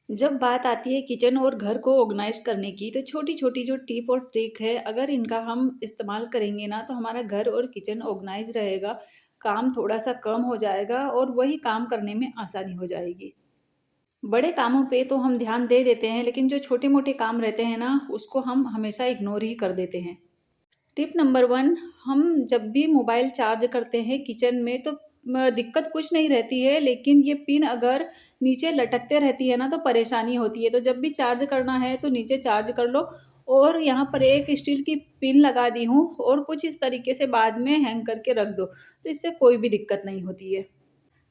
जब बात आती है किचन और घर को ऑर्गेनाइज करने की, तो छोटी-छोटी जो टिप और ट्रिक है, अगर इनका हम इस्तेमाल करेंगे ना, तो हमारा घर और किचन ऑर्गेनाइज रहेगा, काम थोड़ा-सा कम हो जाएगा और वही काम करने में आसानी हो जाएगी। बड़े कामों पे तो हम ध्यान दे देते हैं, लेकिन जो छोटे-मोटे काम रहते हैं ना, उसको हम हमेशा इग्नोर ही कर देते हैं। टिप नंबर 1, हम जब भी मोबाइल चार्ज करते हैं किचन में तो दिक्कत कुछ नहीं रहती है, लेकिन ये पिन अगर नीचे लटकते रहती है ना तो परेशानी होती है। तो जब भी चार्ज करना है तो नीचे चार्ज कर लो और यहाँ पर एक स्टील की पिन लगा दी हूँ और कुछ इस तरीके से बाद में हैंग करके रख दो, तो इससे कोई भी दिक्कत नहीं होती है।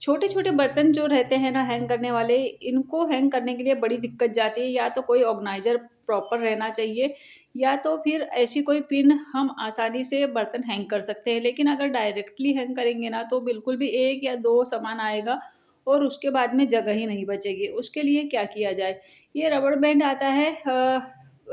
छोटे-छोटे बर्तन जो रहते हैं ना हैंग करने वाले, इनको हैंग करने के लिए बड़ी दिक्कत जाती है। या तो कोई ऑर्गनाइज़र प्रॉपर रहना चाहिए या तो फिर ऐसी कोई पिन हम आसानी से बर्तन हैंग कर सकते हैं। लेकिन अगर डायरेक्टली हैंग करेंगे ना तो बिल्कुल भी 1 या 2 सामान आएगा और उसके बाद में जगह ही नहीं बचेगी। उसके लिए क्या किया जाए? ये रबड़ बैंड आता है,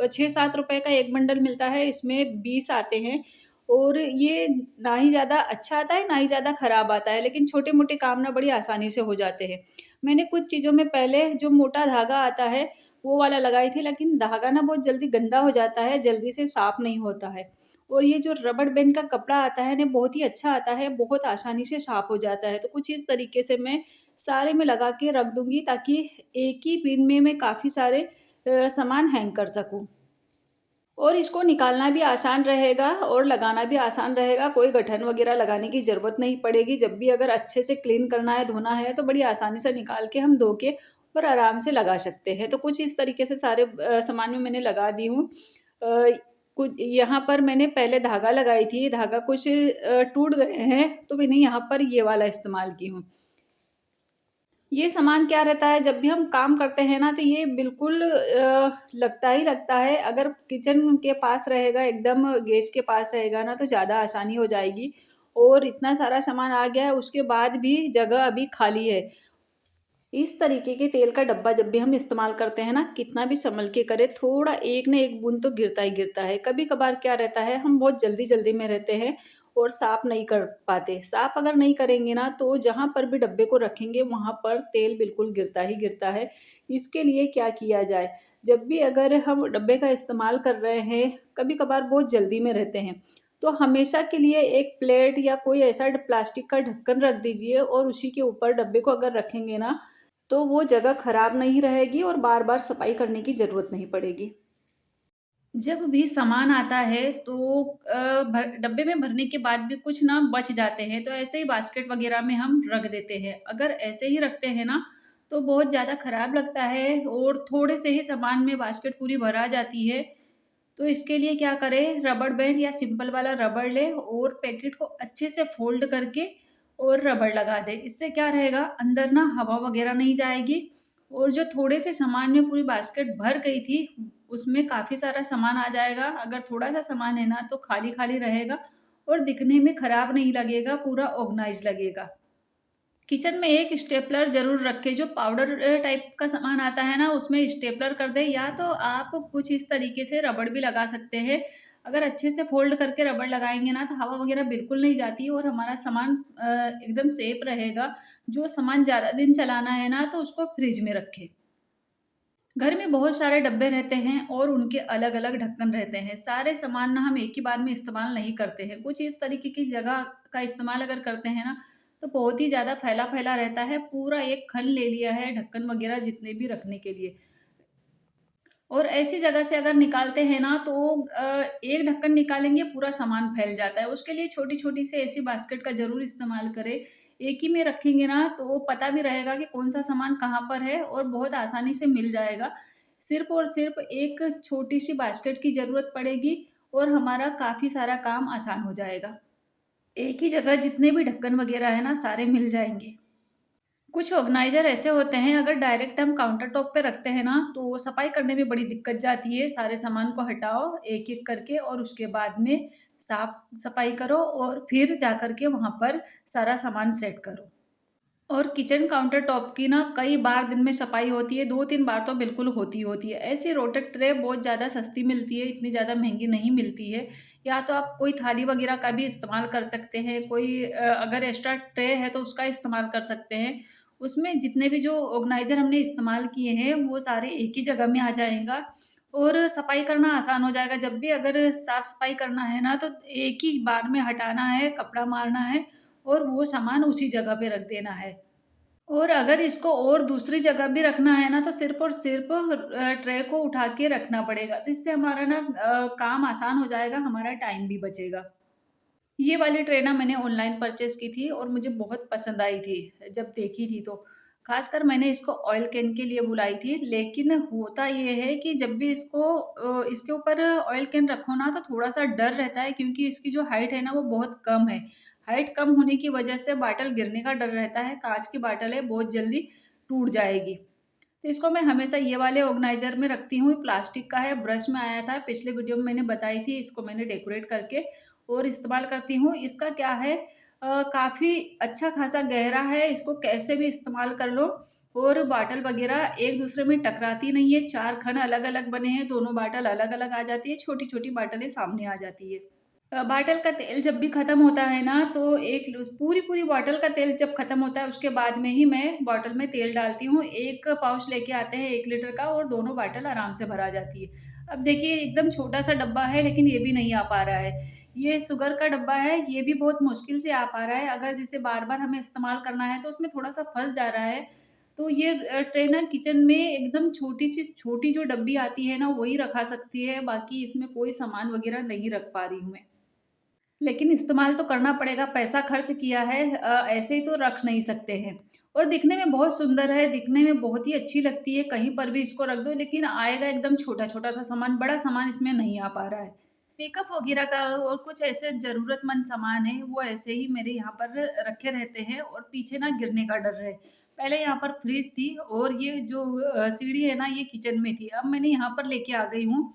6-7 रुपए का 1 बंडल मिलता है, इसमें 20 आते हैं और ये ना ही ज़्यादा अच्छा आता है, ना ही ज़्यादा खराब आता है, लेकिन छोटे-मोटे काम ना बड़ी आसानी से हो जाते हैं। मैंने कुछ चीज़ों में पहले जो मोटा धागा आता है, वो वाला लगाई थी, लेकिन धागा ना बहुत जल्दी गंदा हो जाता है, जल्दी से साफ नहीं होता है। और ये जो रबड़ बैंड का कपड़ा आता है ना, बहुत ही अच्छा आता है, बहुत आसानी से साफ हो जाता है। तो कुछ इस तरीके से मैं सारे में लगा के रख दूँगी ताकि एक ही पिन में मैं काफ़ी सारे सामान हैंग कर सकूँ। और इसको निकालना भी आसान रहेगा और लगाना भी आसान रहेगा, कोई गठन वगैरह लगाने की ज़रूरत नहीं पड़ेगी। जब भी अगर अच्छे से क्लीन करना है, धोना है, तो बड़ी आसानी से निकाल के हम धो के और आराम से लगा सकते हैं। तो कुछ इस तरीके से सारे सामान में मैंने लगा दी हूँ। अ, कुछ यहाँ पर मैंने पहले धागा लगाई थी, धागा कुछ टूट गए हैं, तो मैंने यहाँ पर ये वाला इस्तेमाल की हूँ। ये सामान क्या रहता है, जब भी हम काम करते हैं ना तो ये बिल्कुल लगता ही लगता है। अगर किचन के पास रहेगा, एकदम गैस के पास रहेगा ना तो ज़्यादा आसानी हो जाएगी। और इतना सारा सामान आ गया है, उसके बाद भी जगह अभी खाली है। इस तरीके के तेल का डब्बा जब भी हम इस्तेमाल करते हैं ना, कितना भी सँभल के करें, थोड़ा एक ना एक बूँद तो गिरता ही गिरता है। कभी-कभार क्या रहता है, हम बहुत जल्दी-जल्दी में रहते हैं और साफ़ नहीं कर पाते। साफ़ अगर नहीं करेंगे ना, तो जहाँ पर भी डब्बे को रखेंगे, वहाँ पर तेल बिल्कुल गिरता ही गिरता है। इसके लिए क्या किया जाए? जब भी अगर हम डब्बे का इस्तेमाल कर रहे हैं, कभी-कभार बहुत जल्दी में रहते हैं, तो हमेशा के लिए एक प्लेट या कोई ऐसा प्लास्टिक का ढक्कन रख दीजिए और उसी के ऊपर डब्बे को अगर रखेंगे ना, तो वो जगह खराब नहीं रहेगी और बार-बार सफाई करने की ज़रूरत नहीं पड़ेगी। जब भी सामान आता है तो भर डब्बे में भरने के बाद भी कुछ ना बच जाते हैं, तो ऐसे ही बास्केट वगैरह में हम रख देते हैं। अगर ऐसे ही रखते हैं ना, तो बहुत ज़्यादा खराब लगता है और थोड़े से ही सामान में बास्केट पूरी भरा जाती है। तो इसके लिए क्या करें, रबड़ बैंड या सिंपल वाला रबड़ लें और पैकेट को अच्छे से फ़ोल्ड करके और रबड़ लगा दें। इससे क्या रहेगा, अंदर ना हवा वगैरह नहीं जाएगी और जो थोड़े से सामान में पूरी बास्केट भर गई थी, उसमें काफ़ी सारा सामान आ जाएगा। अगर थोड़ा-सा सामान है ना, तो खाली-खाली रहेगा और दिखने में खराब नहीं लगेगा, पूरा ऑर्गनाइज़ लगेगा। किचन में एक स्टेपलर ज़रूर रखें, जो पाउडर टाइप का सामान आता है ना, उसमें स्टेपलर कर दें, या तो आप कुछ इस तरीके से रबड़ भी लगा सकते हैं। अगर अच्छे से फ़ोल्ड करके रबड़ लगाएँगे ना, तो हवा वगैरह बिल्कुल नहीं जाती और हमारा सामान एकदम सेफ रहेगा। जो सामान ज़्यादा दिन चलाना है ना, तो उसको फ्रिज में रखें। घर में बहुत सारे डब्बे रहते हैं और उनके अलग-अलग ढक्कन रहते हैं। सारे सामान ना हम एक ही बार में इस्तेमाल नहीं करते हैं। कुछ इस तरीके की जगह का इस्तेमाल अगर करते हैं ना, तो बहुत ही ज़्यादा फैला-फैला रहता है। पूरा एक खन ले लिया है ढक्कन वगैरह जितने भी रखने के लिए। और ऐसी जगह से अगर निकालते हैं ना, तो एक ढक्कन निकालेंगे, पूरा सामान फैल जाता है। उसके लिए छोटी-छोटी सी ऐसी बास्केट का ज़रूर इस्तेमाल करें। एक ही में रखेंगे ना, तो वो पता भी रहेगा कि कौन-सा सामान कहाँ पर है और बहुत आसानी से मिल जाएगा। सिर्फ़ और सिर्फ़ एक छोटी-सी बास्केट की ज़रूरत पड़ेगी और हमारा काफ़ी सारा काम आसान हो जाएगा। एक ही जगह जितने भी ढक्कन वगैरह है ना, सारे मिल जाएँगे। कुछ ऑर्गेनाइज़र ऐसे होते हैं, अगर डायरेक्ट हम काउंटर टॉप पे रखते हैं ना, तो सफाई करने में बड़ी दिक्कत जाती है। सारे सामान को हटाओ एक-एक करके और उसके बाद में साफ-सफाई करो और फिर जाकर के वहाँ पर सारा सामान सेट करो। और किचन काउंटर टॉप की ना कई बार दिन में सफाई होती है, 2-3 बार तो बिल्कुल होती ही होती है। ऐसी रोटेट ट्रे बहुत ज़्यादा सस्ती मिलती है, इतनी ज़्यादा महँगी नहीं मिलती है। या तो आप कोई थाली वगैरह का भी इस्तेमाल कर सकते हैं, कोई अगर एक्स्ट्रा ट्रे है तो उसका इस्तेमाल कर सकते हैं। उसमें जितने भी जो ऑर्गेनाइज़र हमने इस्तेमाल किए हैं, वो सारे एक ही जगह में आ जाएगा और सफाई करना आसान हो जाएगा। जब भी अगर साफ-सफाई करना है ना, तो एक ही बार में हटाना है, कपड़ा मारना है और वो सामान उसी जगह पे रख देना है। और अगर इसको और दूसरी जगह भी रखना है ना, तो सिर्फ़ और सिर्फ़ ट्रे को उठा के रखना पड़ेगा। तो इससे हमारा ना काम आसान हो जाएगा, हमारा टाइम भी बचेगा। ये वाली ट्रे ना मैंने ऑनलाइन परचेज़ की थी और मुझे बहुत पसंद आई थी, जब देखी थी तो। ख़ासकर मैंने इसको ऑयल कैन के लिए बुलाई थी, लेकिन होता ये है कि जब भी इसके ऊपर ऑयल कैन रखो ना, तो थोड़ा-सा डर रहता है क्योंकि इसकी जो हाइट है ना, वो बहुत कम है। हाइट कम होने की वजह से बॉटल गिरने का डर रहता है, काँच की बॉटल है, बहुत जल्दी टूट जाएगी। तो इसको मैं हमेशा ये वाले ऑर्गनाइज़र में रखती हूँ, प्लास्टिक का है, ब्रश में आया था, पिछले वीडियो में मैंने बताई थी, इसको मैंने डेकोरेट करके और इस्तेमाल करती हूँ। इसका क्या है काफ़ी अच्छा खासा गहरा है, इसको कैसे भी इस्तेमाल कर लो और बॉटल वगैरह एक-दूसरे में टकराती नहीं है, 4 खन अलग-अलग बने हैं, दोनों बॉटल अलग-अलग आ जाती है, छोटी-छोटी बॉटलें सामने आ जाती है। बॉटल का तेल जब भी ख़त्म होता है ना, तो एक लूज़ पूरी-पूरी बॉटल का तेल जब ख़त्म होता है, उसके बाद में ही मैं बॉटल में तेल डालती हूँ। 1 पाउच लेके आते हैं 1 लीटर का और दोनों बॉटल आराम से भरा जाती है। अब देखिए एकदम छोटा-सा डब्बा है, लेकिन ये भी नहीं आ पा रहा है। ये शुगर का डब्बा है, ये भी बहुत मुश्किल से आ पा रहा है। अगर जैसे बार-बार हमें इस्तेमाल करना है, तो उसमें थोड़ा-सा फँस जा रहा है। तो ये ट्रे ना किचन में एकदम छोटी-सी छोटी जो डब्बी आती है ना, वही रखा सकती है, बाकी इसमें कोई सामान वग़ैरह नहीं रख पा रही हूँ मैं। लेकिन इस्तेमाल तो करना पड़ेगा, पैसा खर्च किया है ऐसे ही तो रख नहीं सकते हैं। और दिखने में बहुत सुंदर है, दिखने में बहुत ही अच्छी लगती है, कहीं पर भी इसको रख दो लेकिन आएगा एकदम छोटा-छोटा सा सामान, बड़ा सामान इसमें नहीं आ पा रहा है। मेकअप वगैरह का और कुछ ऐसे ज़रूरतमंद सामान है, वो ऐसे ही मेरे यहाँ पर रखे रहते हैं और पीछे ना गिरने का डर है। पहले यहाँ पर फ्रिज थी और ये जो सीढ़ी है ना, ये किचन में थी, अब मैंने यहाँ पर लेके आ गई हूँ।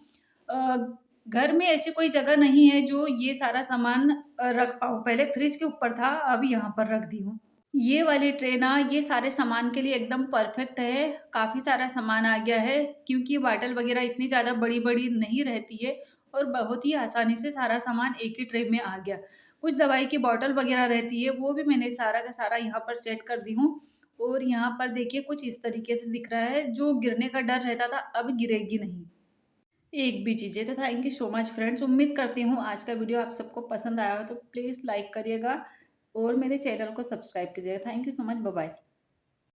अ, घर में ऐसी कोई जगह नहीं है जो ये सारा सामान रख पाऊँ। पहले फ्रिज के ऊपर था, अब यहाँ पर रख दी हूँ। ये वाली ट्रे ना ये सारे सामान के लिए एकदम परफेक्ट है। काफ़ी सारा सामान आ गया है क्योंकि बॉटल वग़ैरह इतनी ज़्यादा बड़ी-बड़ी नहीं रहती है और बहुत ही आसानी से सारा सामान एक ही ट्रे में आ गया। कुछ दवाई की बॉटल वग़ैरह रहती है, वो भी मैंने सारा का सारा यहाँ पर सेट कर दी हूँ और यहाँ पर देखिए कुछ इस तरीके से दिख रहा है, जो गिरने का डर रहता था, अब गिरेगी नहीं। एक भी चीज़ है तो thank you so much friends. उम्मीद करती हूँ आज का वीडियो आप सबको पसंद आया हो तो प्लीज़ लाइक करिएगा और मेरे चैनल को सब्सक्राइब कीजिएगा। Thank you so much. Bye bye.